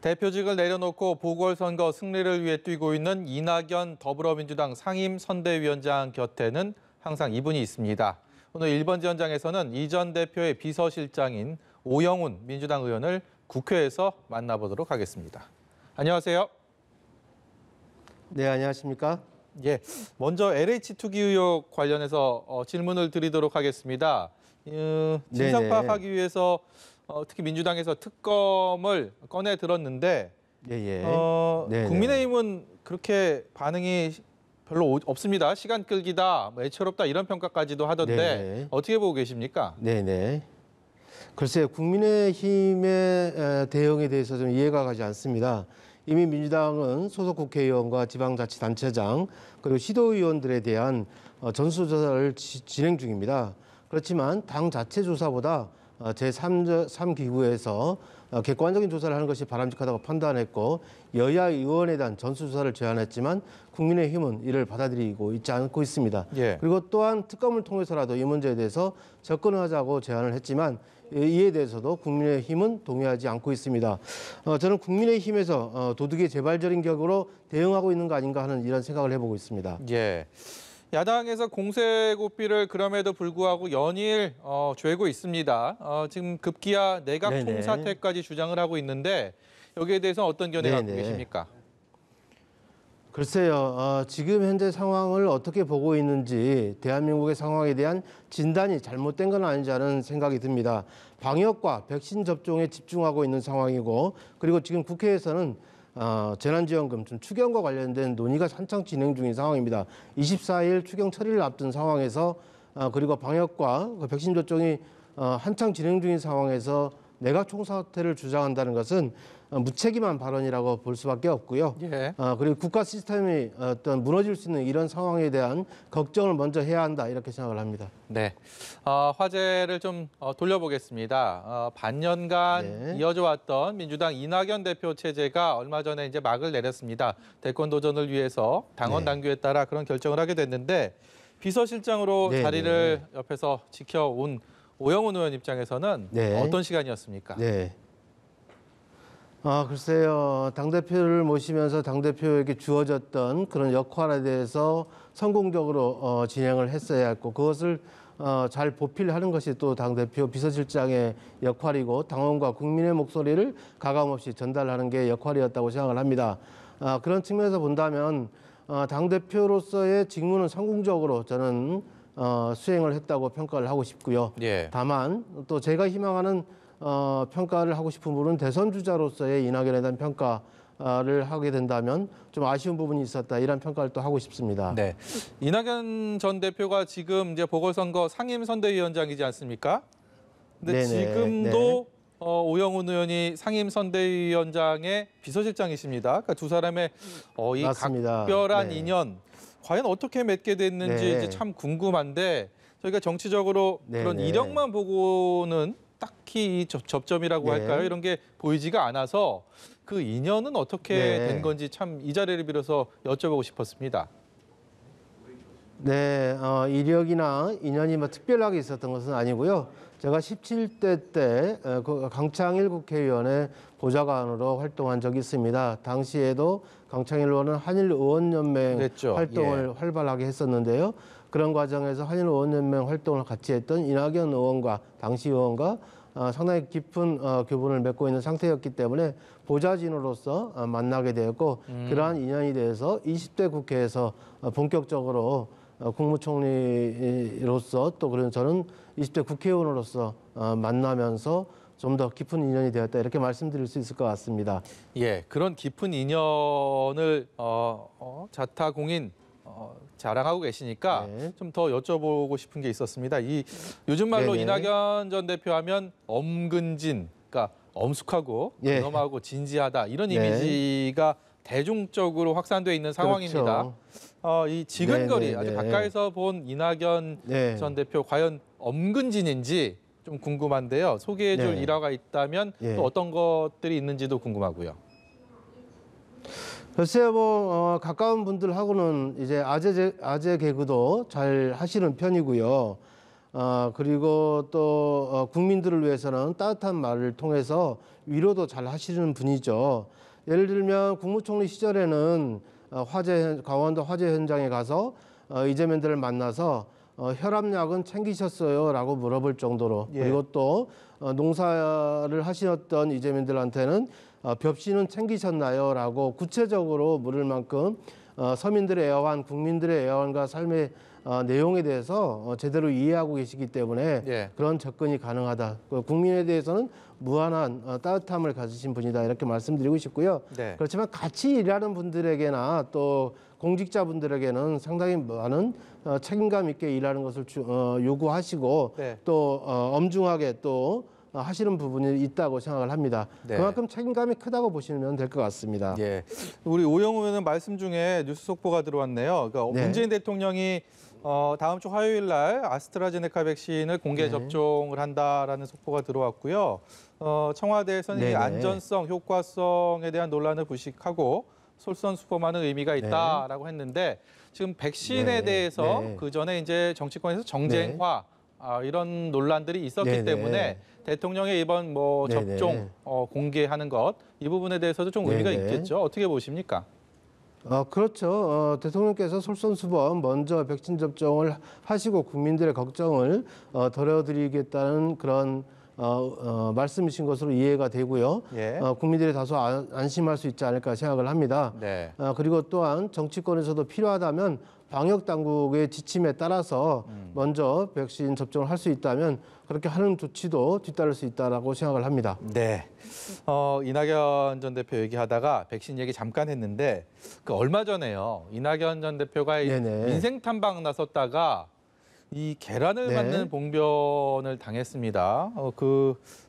대표직을 내려놓고 보궐선거 승리를 위해 뛰고 있는 이낙연 더불어민주당 상임선대위원장 곁에는 항상 이분이 있습니다. 오늘 1번 지원장에서는 이 전 대표의 비서실장인 오영훈 민주당 의원을 국회에서 만나보도록 하겠습니다. 안녕하세요. 네, 안녕하십니까? 예, 먼저 LH 투기 의혹 관련해서 질문을 드리도록 하겠습니다. 진상 파악하기 위해서 특히 민주당에서 특검을 꺼내 들었는데 국민의힘은 그렇게 반응이 별로 없습니다. 시간 끌기다, 애처롭다 이런 평가까지도 하던데 어떻게 보고 계십니까? 네네. 글쎄요, 국민의힘의 대응에 대해서 좀 이해가 가지 않습니다. 이미 민주당은 소속 국회의원과 지방자치단체장 그리고 시도의원들에 대한 전수조사를 진행 중입니다. 그렇지만 당 자체 조사보다 제3기구에서 객관적인 조사를 하는 것이 바람직하다고 판단했고 여야 의원에 대한 전수조사를 제안했지만 국민의힘은 이를 받아들이고 있지 않고 있습니다. 그리고 또한 특검을 통해서라도 이 문제에 대해서 접근하자고 제안을 했지만 이에 대해서도 국민의힘은 동의하지 않고 있습니다. 저는 국민의힘에서 도둑의 재발절인 격으로 대응하고 있는 거 아닌가 하는 이런 생각을 해보고 있습니다. 예. 야당에서 공세고삐를 그럼에도 불구하고 연일 죄고 있습니다. 지금 급기야 내각 총사퇴까지 주장을 하고 있는데 여기에 대해서 어떤 견해 갖고 계십니까? 글쎄요, 지금 현재 상황을 어떻게 보고 있는지 대한민국의 상황에 대한 진단이 잘못된 건 아닌지 하는 생각이 듭니다. 방역과 백신 접종에 집중하고 있는 상황이고 그리고 지금 국회에서는 재난지원금 추경과 관련된 논의가 한창 진행 중인 상황입니다. 24일 추경 처리를 앞둔 상황에서 그리고 방역과 백신 접종이 한창 진행 중인 상황에서 내각 총사퇴를 주장한다는 것은 무책임한 발언이라고 볼 수밖에 없고요. 그리고 국가 시스템이 무너질 수 있는 이런 상황에 대한 걱정을 먼저 해야 한다 이렇게 생각을 합니다. 네, 화제를 좀 돌려보겠습니다. 반년간 이어져 왔던 민주당 이낙연 대표 체제가 얼마 전에 이제 막을 내렸습니다. 대권 도전을 위해서 당원 당규에 따라 그런 결정을 하게 됐는데 비서실장으로 자리를 옆에서 지켜온 오영훈 의원 입장에서는 어떤 시간이었습니까? 글쎄요. 당대표를 모시면서 당대표에게 주어졌던 그런 역할에 대해서 성공적으로 진행을 했어야 했고 그것을 잘 보필하는 것이 또 당대표 비서실장의 역할이고 당원과 국민의 목소리를 가감없이 전달하는 게 역할이었다고 생각을 합니다. 그런 측면에서 본다면 당대표로서의 직무는 성공적으로 저는 수행을 했다고 평가를 하고 싶고요. 다만 또 제가 희망하는 평가를 하고 싶은 부분은 대선 주자로서의 이낙연에 대한 평가를 하게 된다면 좀 아쉬운 부분이 있었다 이런 평가를 또 하고 싶습니다. 네, 이낙연 전 대표가 지금 이제 보궐선거 상임선대위원장이지 않습니까? 근데 지금도 오영훈 의원이 상임선대위원장의 비서실장이십니다. 그러니까 두 사람의 이 각별한 인연 과연 어떻게 맺게 됐는지 이제 참 궁금한데 저희가 정치적으로 그런 이력만 보고는 딱히 이 접점이라고 할까요? 이런 게 보이지가 않아서 그 인연은 어떻게 된 건지 참 이 자리를 빌어서 여쭤보고 싶었습니다. 이력이나 인연이 특별하게 있었던 것은 아니고요. 제가 17대 때 강창일 국회의원의 보좌관으로 활동한 적이 있습니다. 당시에도 강창일 의원은 한일의원연맹 활동을 활발하게 했었는데요. 그런 과정에서 한일의원연맹 활동을 같이 했던 이낙연 의원과 당시 의원과 상당히 깊은 교분을 맺고 있는 상태였기 때문에 보좌진으로서 만나게 되었고 그러한 인연이 돼서 20대 국회에서 본격적으로 국무총리로서 또 그런 저는 20대 국회의원으로서 만나면서 좀 더 깊은 인연이 되었다 이렇게 말씀드릴 수 있을 것 같습니다. 그런 깊은 인연을 자타공인 자랑하고 계시니까 좀 더 여쭤보고 싶은 게 있었습니다. 요즘 말로 이낙연 전 대표하면 엄근진, 그러니까 엄숙하고 근엄하고 진지하다 이런 이미지가 대중적으로 확산돼 있는 상황입니다. 이 지근거리 아주 가까이서 본 이낙연 전 대표 과연 엄근진인지 좀 궁금한데요. 소개해줄 일화가 있다면 또 어떤 것들이 있는지도 궁금하고요. 글쎄요, 가까운 분들하고는 이제 아재 개그도 잘 하시는 편이고요. 그리고 또 국민들을 위해서는 따뜻한 말을 통해서 위로도 잘 하시는 분이죠. 예를 들면 국무총리 시절에는 강원도 화재 현장에 가서 이재민들을 만나서 혈압약은 챙기셨어요라고 물어볼 정도로 예. 그리고 또 농사를 하시던 이재민들한테는 벽신은 챙기셨나요라고 구체적으로 물을 만큼 서민들의 애환, 국민들의 애환과 삶의 내용에 대해서 제대로 이해하고 계시기 때문에 예. 그런 접근이 가능하다. 국민에 대해서는 무한한 따뜻함을 가지신 분이다 이렇게 말씀드리고 싶고요. 네. 그렇지만 같이 일하는 분들에게나 또 공직자분들에게는 상당히 많은 책임감 있게 일하는 것을 요구하시고 네. 또 엄중하게 또 하시는 부분이 있다고 생각을 합니다. 네. 그만큼 책임감이 크다고 보시면 될 것 같습니다. 예. 우리 오영우 의원은 말씀 중에 뉴스 속보가 들어왔네요. 그러니까 네. 문재인 대통령이 다음 주 화요일 날 아스트라제네카 백신을 공개 네. 접종을 한다라는 속보가 들어왔고요. 청와대에서는 이 네네. 안전성, 효과성에 대한 논란을 부식하고 솔선수범하는 의미가 있다라고 했는데 지금 백신에 네. 대해서 네. 그 전에 이제 정치권에서 정쟁화 이런 논란들이 있었기 네네. 때문에 대통령의 이번 뭐 네네. 접종 공개하는 것 이 부분에 대해서도 좀 의미가 네네. 있겠죠. 어떻게 보십니까? 그렇죠. 대통령께서 솔선수범 먼저 백신 접종을 하시고 국민들의 걱정을 덜어드리겠다는 그런 말씀이신 것으로 이해가 되고요. 예. 국민들이 다소 안심할 수 있지 않을까 생각을 합니다. 네. 그리고 또한 정치권에서도 필요하다면 방역 당국의 지침에 따라서 먼저 백신 접종을 할 수 있다면 그렇게 하는 조치도 뒤따를 수 있다라고 생각을 합니다. 네. 이낙연 전 대표 얘기하다가 백신 얘기 잠깐 했는데 그 얼마 전에요. 이낙연 전 대표가 이 네네. 민생 탐방 나섰다가 이 계란을 네. 맞는 봉변을 당했습니다.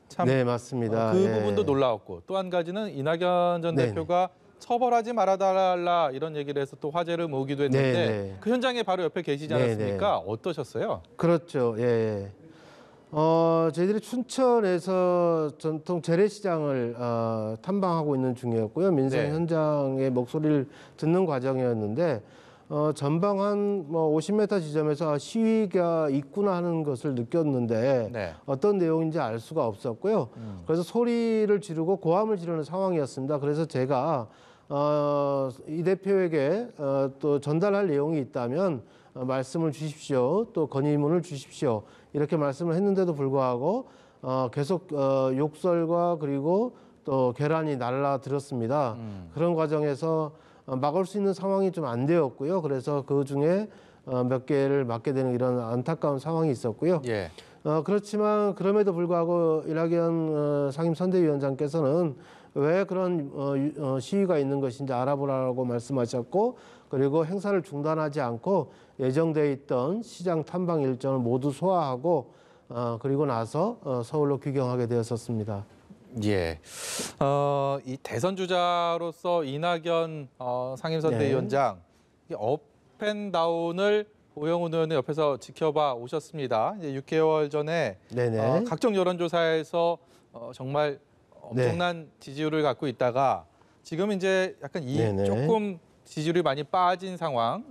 참 네, 맞습니다. 그 예. 부분도 놀라웠고 또 한 가지는 이낙연 전 네네. 대표가 처벌하지 말아달라 이런 얘기를 해서 또 화제를 모으기도 했는데 네네. 그 현장에 바로 옆에 계시지 네네. 않았습니까? 어떠셨어요? 그렇죠. 예. 저희들이 춘천에서 전통 재래시장을 탐방하고 있는 중이었고요. 민생 네. 현장의 목소리를 듣는 과정이었는데 전방 한 50m 지점에서 시위가 있구나 하는 것을 느꼈는데 네. 어떤 내용인지 알 수가 없었고요. 그래서 소리를 지르고 고함을 지르는 상황이었습니다. 그래서 제가 이 대표에게 또 전달할 내용이 있다면 말씀을 주십시오. 또 건의문을 주십시오. 이렇게 말씀을 했는데도 불구하고 계속 욕설과 그리고 또 계란이 날라들었습니다. 그런 과정에서 막을 수 있는 상황이 좀 안 되었고요. 그래서 그 중에 몇 개를 맞게 되는 이런 안타까운 상황이 있었고요. 예. 그렇지만 그럼에도 불구하고 이낙연 상임선대위원장께서는 왜 그런 시위가 있는 것인지 알아보라고 말씀하셨고 그리고 행사를 중단하지 않고 예정돼 있던 시장 탐방 일정을 모두 소화하고 그리고 나서 서울로 귀경하게 되었었습니다. 예. 이 대선 주자로서 이낙연 상임선대위원장 업앤다운을 오영훈 의원의 옆에서 지켜봐 오셨습니다. 이제 6개월 전에 네네. 각종 여론조사에서 정말 엄청난 네. 지지율을 갖고 있다가 지금 이제 약간 네네. 조금 지지율이 많이 빠진 상황,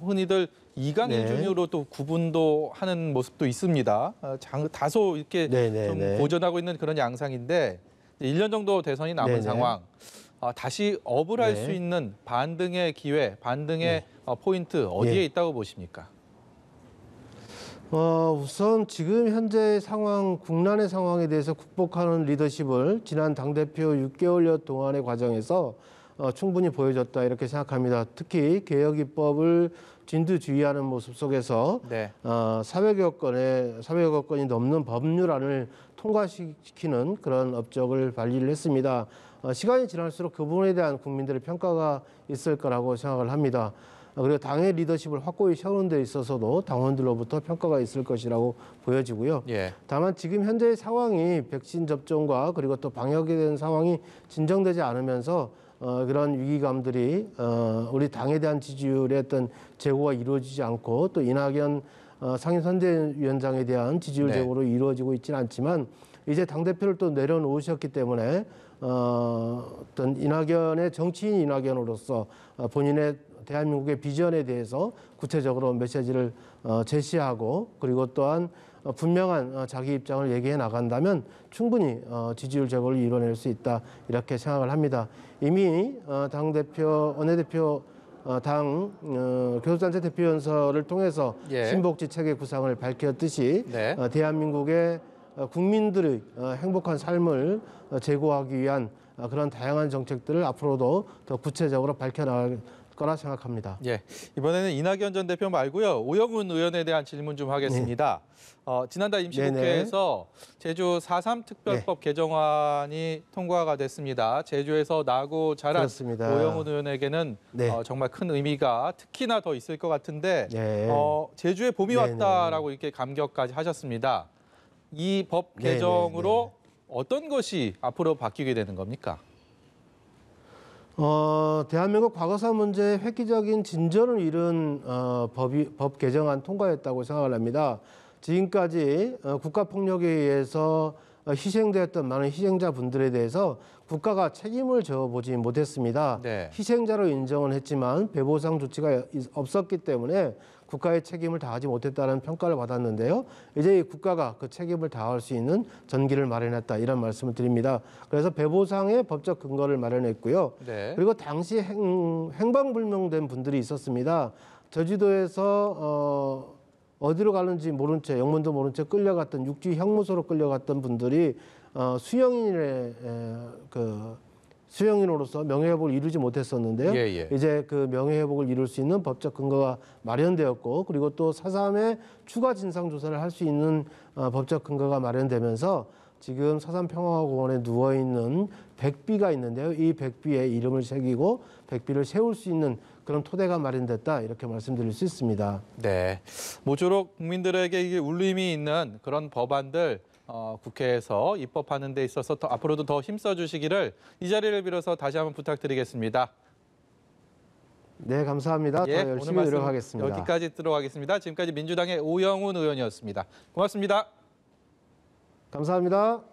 흔히들 이강인 네. 준으로 또 구분도 하는 모습도 있습니다. 다소 이렇게 좀 네네네. 고전하고 있는 그런 양상인데 1년 정도 대선이 남은 네네. 상황, 다시 업을 할 수 네. 있는 반등의 기회, 반등의 포인트 어디에 예. 있다고 보십니까? 우선 지금 현재 상황, 국난의 상황에 대해서 극복하는 리더십을 지난 당대표 6개월여 동안의 과정에서 충분히 보여줬다 이렇게 생각합니다. 특히 개혁 입법을 진두지휘하는 모습 속에서 네. 400여 건이 넘는 법률안을 통과시키는 그런 업적을 발휘를 했습니다. 시간이 지날수록 그 부분에 대한 국민들의 평가가 있을 거라고 생각을 합니다. 그리고 당의 리더십을 확고히 세우는 데 있어서도 당원들로부터 평가가 있을 것이라고 보여지고요. 예. 다만 지금 현재의 상황이 백신 접종과 그리고 또 방역에 대한 상황이 진정되지 않으면서 그런 위기감들이 우리 당에 대한 지지율의 어떤 제고가 이루어지지 않고 또 이낙연 상임선대위원장에 대한 지지율 네. 제고로 이루어지고 있지는 않지만 이제 당대표를 또 내려놓으셨기 때문에 어떤 이낙연의 정치인 이낙연으로서 본인의 대한민국의 비전에 대해서 구체적으로 메시지를 제시하고 그리고 또한 분명한 자기 입장을 얘기해 나간다면 충분히 지지율 제고를 이뤄낼 수 있다 이렇게 생각을 합니다. 이미 당대표, 원내대표 당 교섭단체 대표연설을 통해서 예. 신복지 체계 구상을 밝혔듯이 네. 대한민국의 국민들의 행복한 삶을 제고하기 위한 그런 다양한 정책들을 앞으로도 더 구체적으로 밝혀나갈 거라 생각합니다. 예, 이번에는 이낙연 전 대표 말고요. 오영훈 의원에 대한 질문 좀 하겠습니다. 지난달 임시국회에서 제주 4.3 특별법 개정안이 통과가 됐습니다. 제주에서 나고 자란 그렇습니다. 오영훈 의원에게는 정말 큰 의미가 특히나 더 있을 것 같은데 제주에 봄이 왔다라고 이렇게 감격까지 하셨습니다. 이 법 개정으로 어떤 것이 앞으로 바뀌게 되는 겁니까? 대한민국 과거사 문제에 획기적인 진전을 이룬 법 개정안 통과했다고 생각을 합니다. 지금까지 국가폭력에 의해서 희생되었던 많은 희생자분들에 대해서 국가가 책임을 져보지 못했습니다. 희생자로 인정은 했지만 배보상 조치가 없었기 때문에 국가의 책임을 다하지 못했다는 평가를 받았는데요. 이제 이 국가가 그 책임을 다할 수 있는 전기를 마련했다 이런 말씀을 드립니다. 그래서 배보상의 법적 근거를 마련했고요. 그리고 당시 행방불명된 분들이 있었습니다. 제주도에서 어디로 가는지 모른 채 영문도 모른 채 끌려갔던 육지 형무소로 끌려갔던 분들이 수영인으로서 명예회복을 이루지 못했었는데요. 이제 그 명예회복을 이룰 수 있는 법적 근거가 마련되었고 그리고 또 4.3의 추가 진상조사를 할 수 있는 법적 근거가 마련되면서 지금 4.3 평화공원에 누워있는 백비가 있는데요. 이 백비에 이름을 새기고 백비를 세울 수 있는 그런 토대가 마련됐다 이렇게 말씀드릴 수 있습니다. 네, 모쪼록 국민들에게 이게 울림이 있는 그런 법안들 국회에서 입법하는 데 있어서 앞으로도 더 힘써 주시기를 이 자리를 빌어서 다시 한번 부탁드리겠습니다. 네, 감사합니다. 더 열심히 노력하겠습니다. 여기까지 들어가겠습니다. 지금까지 민주당의 오영훈 의원이었습니다. 고맙습니다. 감사합니다.